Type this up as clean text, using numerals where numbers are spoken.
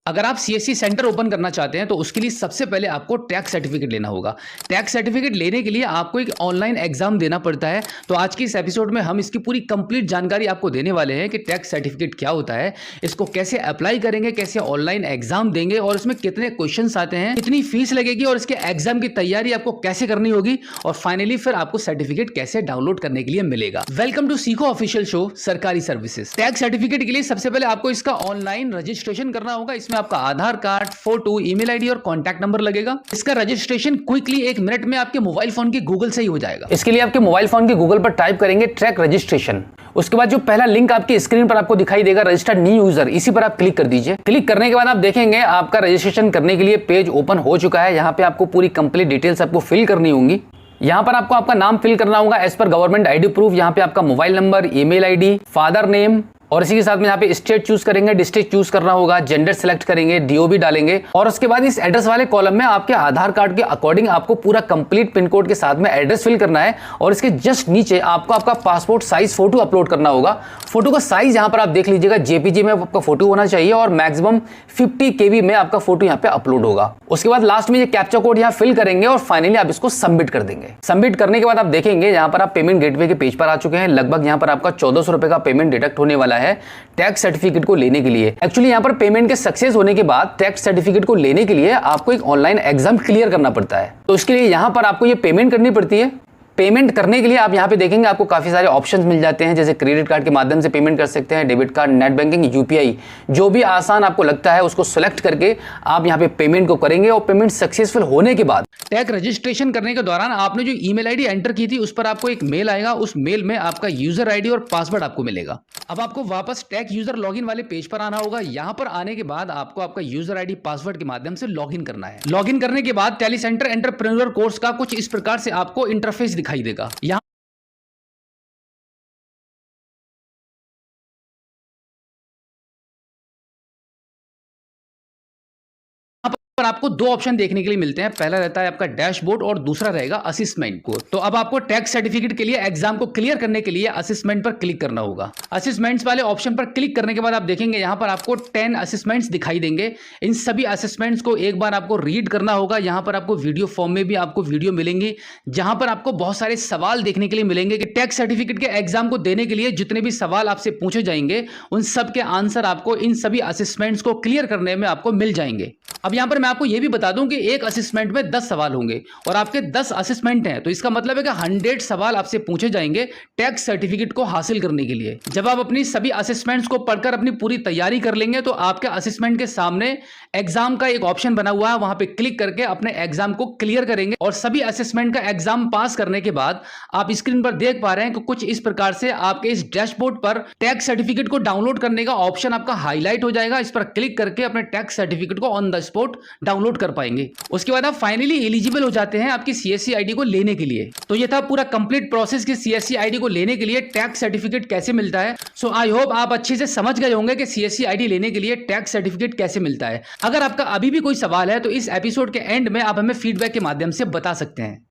अगर आप CSC centre open करना चाहते हैं तो उसके लिए सबसे पहले आपको टैक्स सर्टिफिकेट लेना होगा। टैक्स सर्टिफिकेट लेने के लिए आपको एक ऑनलाइन एग्जाम देना पड़ता है। तो आज की इस एपिसोड में हम इसकी पूरी कंप्लीट जानकारी आपको देने वाले हैं कि टैक्स सर्टिफिकेट क्या होता है, इसको कैसे अप्लाई करेंगे, कैसे ऑनलाइन एग्जाम देंगे और इसमें कितने क्वेश्चन आते हैं, कितनी फीस लगेगी और इसके एग्जाम की तैयारी आपको कैसे करनी होगी और फाइनली फिर आपको सर्टिफिकेट कैसे डाउनलोड करने के लिए मिलेगा। वेलकम टू सीखो ऑफिशियल शो सरकारी सर्विसेज। टैक्स सर्टिफिकेट के लिए सबसे पहले आपको इसका ऑनलाइन रजिस्ट्रेशन करना होगा। इसमें आपका आधार कार्ड, फोटो, ईमेल आईडी और कॉन्टैक्ट नंबर लगेगा। इसका रजिस्ट्रेशन क्विकली 1 मिनट में आपके मोबाइल फोन की गूगल से ही हो जाएगा। इसके लिए आपके मोबाइल फोन के गूगल पर टाइप करेंगे ट्रैक रजिस्ट्रेशन। उसके बाद जो पहला लिंक आपकी स्क्रीन पर आपको दिखाई देगा रजिस्टर्ड न्यू यूजर, इसी पर आप क्लिक कर दीजिए। क्लिक करने के बाद आप देखेंगे आपका रजिस्ट्रेशन करने के लिए पेज ओपन हो चुका है। यहाँ पे आपको पूरी कंप्लीट डिटेल्स आपको फिल करनी होंगी। यहाँ पर आपको आपका नाम फिल करना होगा as per government ID proof. यहाँ पे आपका mobile number, email ID, father name और इसी के साथ में यहाँ पे स्टेट चूज करेंगे, डिस्ट्रिक्ट चूज करना होगा, जेंडर सिलेक्ट करेंगे, डीओबी डालेंगे और उसके बाद इस एड्रेस वाले कॉलम में आपके आधार कार्ड के अकॉर्डिंग आपको पूरा कंप्लीट पिन कोड के साथ में एड्रेस फिल करना है और इसके जस्ट नीचे आपको आपका पासपोर्ट साइज फोटो अपलोड करना होगा। फोटो का साइज यहाँ पर आप देख लीजिएगा, जेपीजी में आपका फोटो होना चाहिए और मैक्सिमम 50 KB में आपका फोटो यहाँ पे अपलोड होगा। उसके बाद लास्ट में ये कैप्चा कोड यहाँ फिल करेंगे और फाइनली आप इसको सबमिट कर देंगे। सबमिट करने के बाद आप देखेंगे यहाँ पर आप पेमेंट गेटवे के पेज पर आ चुके हैं। लगभग यहाँ पर आपका 1400 रुपए का पेमेंट डिडक्ट होने वाला है टैक्स सर्टिफिकेट को लेने के लिए। एक्चुअली यहाँ पर पेमेंट के सक्सेस होने के बाद टैक्स सर्टिफिकेट को लेने के लिए आपको एक ऑनलाइन एग्जाम क्लियर करना पड़ता है। तो इसके लिए यहाँ पर आपको ये पेमेंट करनी पड़ती है। पेमेंट करने के लिए आप यहाँ पे देखेंगे आपको काफी सारे ऑप्शंस मिल जाते हैं, जैसे क्रेडिट कार्ड के माध्यम से पेमेंट कर सकते हैं, debit card, net banking, UPI, जो भी आसान आपको लगता है उसको सिलेक्ट करके आप यहाँ पे पेमेंट को करेंगे और पेमेंट सक्सेसफुल होने के बाद टैक्स रजिस्ट्रेशन करने के दौरान आपने जो ईमेल आईडी एंटर की थी उस पर आपको एक मेल आएगा। उस मेल में आपका यूजर आईडी और पासवर्ड आपको मिलेगा। अब आपको वापस टैक्स यूजर लॉगिन वाले पेज पर आना होगा। यहाँ पर आने के बाद आपको आपका यूजर आईडी पासवर्ड के माध्यम से लॉगिन करना है। लॉगिन करने के बाद टैली सेंटर एंटरप्रेन्योर कोर्स का कुछ इस प्रकार से आपको इंटरफेस दिखाई देगा। यहाँ पर आपको 2 ऑप्शन देखने के लिए मिलते हैं। पहला रहता है आपका डैशबोर्ड और दूसरा रहेगा असेसमेंट को। तो अब आपको टैक्स सर्टिफिकेट के लिए एग्जाम को क्लियर करने के लिए असेसमेंट पर क्लिक करना होगा। असेसमेंट्स वाले ऑप्शन पर क्लिक करने के बाद आप देखेंगे यहाँ पर आपको 10 असेसमेंट्स दिखाई देंगे। इन सभी असेसमेंट्स को एक बार आपको रीड करना होगा। यहाँ पर आपको वीडियो फॉर्म में भी आपको वीडियो मिलेंगी, जहां पर आपको बहुत सारे सवाल देखने के लिए मिलेंगे कि टैक्स सर्टिफिकेट के एग्जाम को देने के लिए जितने भी सवाल आपसे पूछे जाएंगे उन सब के आंसर आपको इन सभी असेसमेंट्स को क्लियर करने में आपको मिल जाएंगे। अब यहाँ पर मैं आपको यह भी बता दूं कि एक असेसमेंट में 10 सवाल होंगे और आपके 10 असेसमेंट हैं, तो इसका मतलब है कि 100 सवाल आपसे पूछे जाएंगे टैक्स सर्टिफिकेट को हासिल करने के लिए। जब आप अपनी सभी असेसमेंट्स को पढ़कर अपनी पूरी तैयारी कर लेंगे तो आपके असेसमेंट के सामने एग्जाम का एक ऑप्शन बना हुआ है, वहां पे क्लिक करके अपने एग्जाम को क्लियर करेंगे और सभी असेसमेंट का एग्जाम पास करने के बाद आप स्क्रीन पर देख पा रहे हैं कि कुछ इस प्रकार से आपके इस डैशबोर्ड पर टैक्स सर्टिफिकेट को डाउनलोड करने का ऑप्शन आपका हाईलाइट हो जाएगा। इस पर क्लिक करके अपने टैक्स सर्टिफिकेट को ऑन द स्पॉट डाउनलोड कर पाएंगे। उसके बाद आप फाइनली एलिजिबल हो जाते हैं आपकी सीएससी आईडी को लेने के लिए। तो ये था पूरा कंप्लीट प्रोसेस कि सीएससी आईडी को लेने के लिए टैक्स सर्टिफिकेट कैसे मिलता है। सो आई होप आप अच्छे से समझ गए होंगे कि सीएससी आईडी लेने के लिए टैक्स सर्टिफिकेट कैसे मिलता है। अगर आपका अभी भी कोई सवाल है तो इस एपिसोड के एंड में आप हमें फीडबैक के माध्यम से बता सकते हैं।